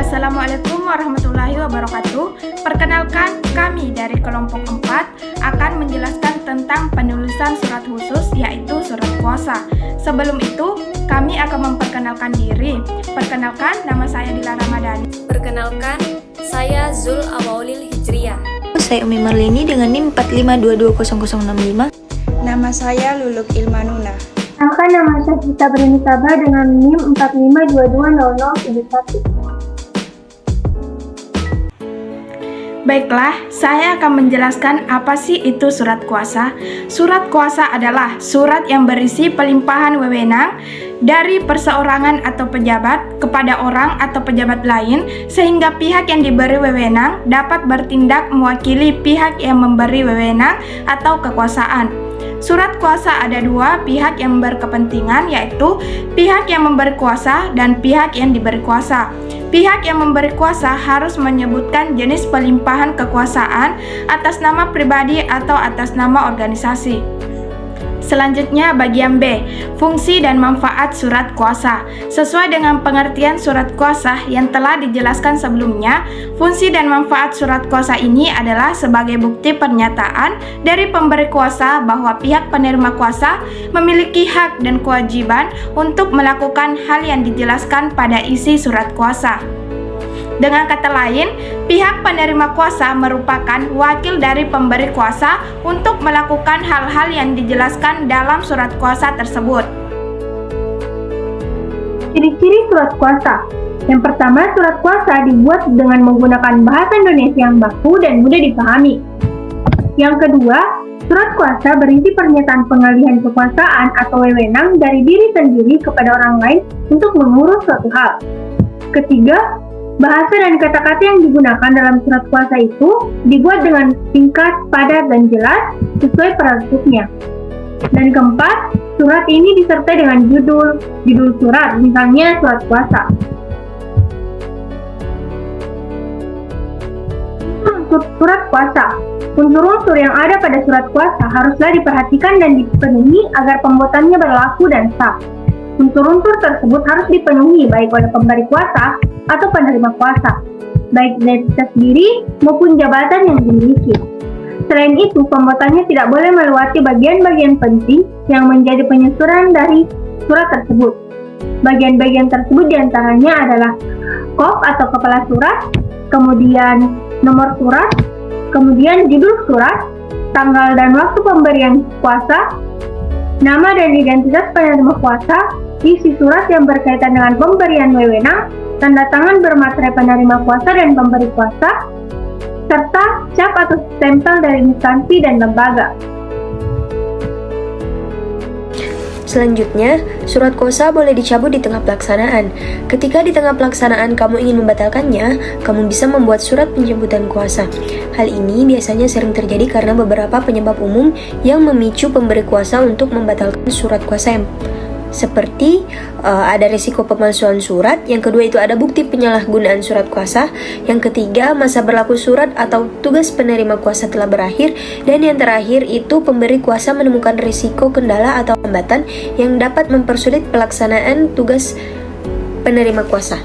Assalamualaikum warahmatullahi wabarakatuh. Perkenalkan, kami dari kelompok 4 akan menjelaskan tentang penulisan surat khusus, yaitu surat kuasa. Sebelum itu, kami akan memperkenalkan diri. Perkenalkan, nama saya Dila Ramadhani. Perkenalkan, saya Zul Awaulil Hijriyah. Saya Umi Marlini dengan NIM 45220065. Nama saya Luluk Ilmanuna. Nama saya Sita Brini Sabah dengan NIM 45220071. Baiklah, saya akan menjelaskan apa sih itu surat kuasa. Surat kuasa adalah surat yang berisi pelimpahan wewenang dari perseorangan atau pejabat kepada orang atau pejabat lain, sehingga pihak yang diberi wewenang dapat bertindak mewakili pihak yang memberi wewenang atau kekuasaan. Surat kuasa ada dua pihak yang berkepentingan, yaitu pihak yang memberi kuasa dan pihak yang diberi kuasa. Pihak yang memberi kuasa harus menyebutkan jenis pelimpahan kekuasaan atas nama pribadi atau atas nama organisasi. Selanjutnya bagian B, fungsi dan manfaat surat kuasa. Sesuai dengan pengertian surat kuasa yang telah dijelaskan sebelumnya, fungsi dan manfaat surat kuasa ini adalah sebagai bukti pernyataan dari pemberi kuasa bahwa pihak penerima kuasa memiliki hak dan kewajiban untuk melakukan hal yang dijelaskan pada isi surat kuasa. Dengan kata lain, pihak penerima kuasa merupakan wakil dari pemberi kuasa untuk melakukan hal-hal yang dijelaskan dalam surat kuasa tersebut. Ciri-ciri surat kuasa. Yang pertama, surat kuasa dibuat dengan menggunakan bahasa Indonesia yang baku dan mudah dipahami. Yang kedua, surat kuasa berisi pernyataan pengalihan kekuasaan atau wewenang dari diri sendiri kepada orang lain untuk mengurus suatu hal. Ketiga, bahasa dan kata-kata yang digunakan dalam surat kuasa itu dibuat dengan singkat, padat, dan jelas sesuai peruntuknya. Dan keempat, surat ini disertai dengan judul surat, misalnya surat kuasa. Unsur surat kuasa. Unsur-unsur yang ada pada surat kuasa haruslah diperhatikan dan dipenuhi agar pembuatannya berlaku dan sah. Unsur-unsur tersebut harus dipenuhi baik oleh pemberi kuasa atau penerima kuasa, baik dari sendiri maupun jabatan yang dimiliki. Selain itu, pembuatannya tidak boleh melewati bagian-bagian penting yang menjadi penyusunan dari surat tersebut. Bagian-bagian tersebut diantaranya adalah kop atau kepala surat, kemudian nomor surat, kemudian judul surat, tanggal dan waktu pemberian kuasa, nama dan identitas penerima kuasa, isi surat yang berkaitan dengan pemberian wewenang, tanda tangan bermaterai penerima kuasa dan pemberi kuasa, serta cap atau stempel dari instansi dan lembaga. Selanjutnya, surat kuasa boleh dicabut di tengah pelaksanaan. Ketika di tengah pelaksanaan kamu ingin membatalkannya, kamu bisa membuat surat pencabutan kuasa. Hal ini biasanya sering terjadi karena beberapa penyebab umum yang memicu pemberi kuasa untuk membatalkan surat kuasa, seperti ada risiko pemalsuan surat, yang kedua itu ada bukti penyalahgunaan surat kuasa, yang ketiga masa berlaku surat atau tugas penerima kuasa telah berakhir, dan yang terakhir itu pemberi kuasa menemukan risiko kendala atau hambatan yang dapat mempersulit pelaksanaan tugas penerima kuasa.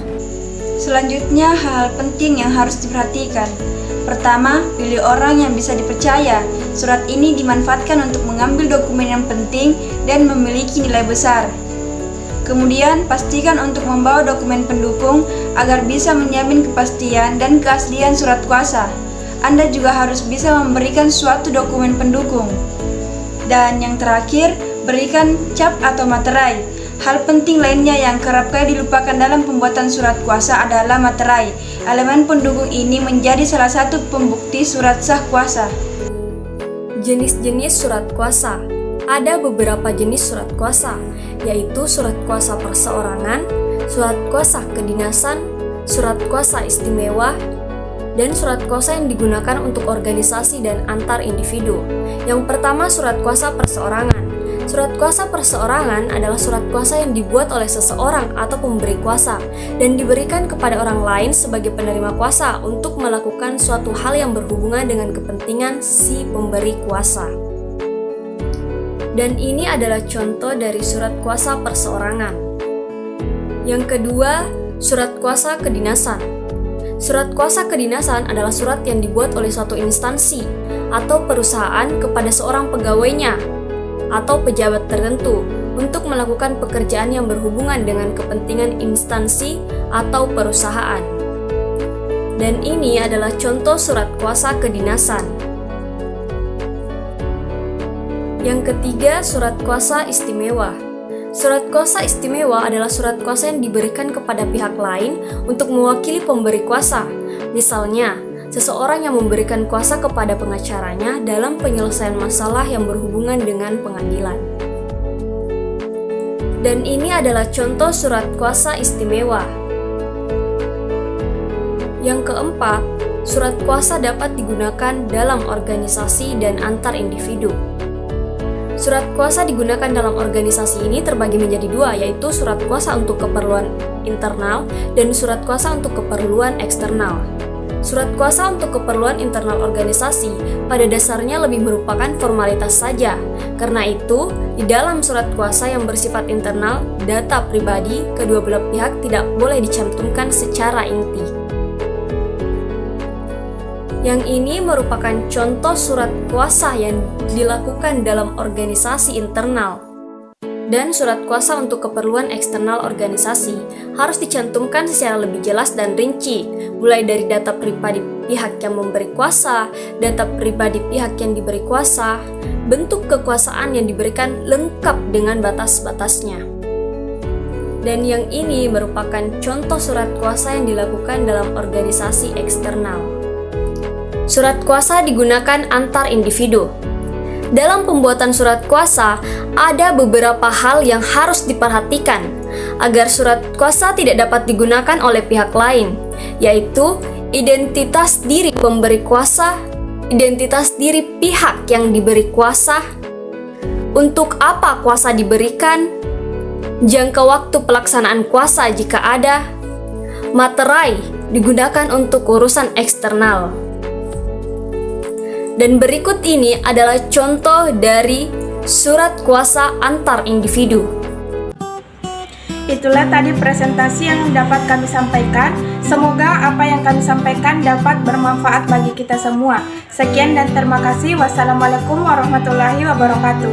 Selanjutnya, hal penting yang harus diperhatikan. Pertama, pilih orang yang bisa dipercaya. Surat ini dimanfaatkan untuk mengambil dokumen yang penting dan memiliki nilai besar. Kemudian, pastikan untuk membawa dokumen pendukung agar bisa menjamin kepastian dan keaslian surat kuasa. Anda juga harus bisa memberikan suatu dokumen pendukung. Dan yang terakhir, berikan cap atau materai. Hal penting lainnya yang kerap kali dilupakan dalam pembuatan surat kuasa adalah materai. Elemen pendukung ini menjadi salah satu pembukti surat sah kuasa. Jenis-jenis surat kuasa. Ada beberapa jenis surat kuasa, yaitu surat kuasa perseorangan, surat kuasa kedinasan, surat kuasa istimewa, dan surat kuasa yang digunakan untuk organisasi dan antar individu. Yang pertama, surat kuasa perseorangan. Surat kuasa perseorangan adalah surat kuasa yang dibuat oleh seseorang atau pemberi kuasa dan diberikan kepada orang lain sebagai penerima kuasa untuk melakukan suatu hal yang berhubungan dengan kepentingan si pemberi kuasa. Dan ini adalah contoh dari surat kuasa perseorangan. Yang kedua, surat kuasa kedinasan. Surat kuasa kedinasan adalah surat yang dibuat oleh suatu instansi atau perusahaan kepada seorang pegawainya atau pejabat tertentu untuk melakukan pekerjaan yang berhubungan dengan kepentingan instansi atau perusahaan. Dan ini adalah contoh surat kuasa kedinasan. Yang ketiga, surat kuasa istimewa. Surat kuasa istimewa adalah surat kuasa yang diberikan kepada pihak lain untuk mewakili pemberi kuasa. Misalnya, seseorang yang memberikan kuasa kepada pengacaranya dalam penyelesaian masalah yang berhubungan dengan pengadilan. Dan ini adalah contoh surat kuasa istimewa. Yang keempat, surat kuasa dapat digunakan dalam organisasi dan antar individu. Surat kuasa digunakan dalam organisasi ini terbagi menjadi dua, yaitu surat kuasa untuk keperluan internal dan surat kuasa untuk keperluan eksternal. Surat kuasa untuk keperluan internal organisasi pada dasarnya lebih merupakan formalitas saja. Karena itu, di dalam surat kuasa yang bersifat internal, data pribadi kedua belah pihak tidak boleh dicantumkan secara inti. Yang ini merupakan contoh surat kuasa yang dilakukan dalam organisasi internal. Dan surat kuasa untuk keperluan eksternal organisasi harus dicantumkan secara lebih jelas dan rinci, mulai dari data pribadi pihak yang memberi kuasa, data pribadi pihak yang diberi kuasa, bentuk kekuasaan yang diberikan lengkap dengan batas-batasnya. Dan yang ini merupakan contoh surat kuasa yang dilakukan dalam organisasi eksternal. Surat kuasa digunakan antar individu. Dalam pembuatan surat kuasa, ada beberapa hal yang harus diperhatikan agar surat kuasa tidak dapat digunakan oleh pihak lain, yaitu identitas diri pemberi kuasa, identitas diri pihak yang diberi kuasa, untuk apa kuasa diberikan, jangka waktu pelaksanaan kuasa jika ada, materai digunakan untuk urusan eksternal. Dan berikut ini adalah contoh dari surat kuasa antar individu. Itulah tadi presentasi yang dapat kami sampaikan. Semoga apa yang kami sampaikan dapat bermanfaat bagi kita semua. Sekian dan terima kasih. Wassalamualaikum warahmatullahi wabarakatuh.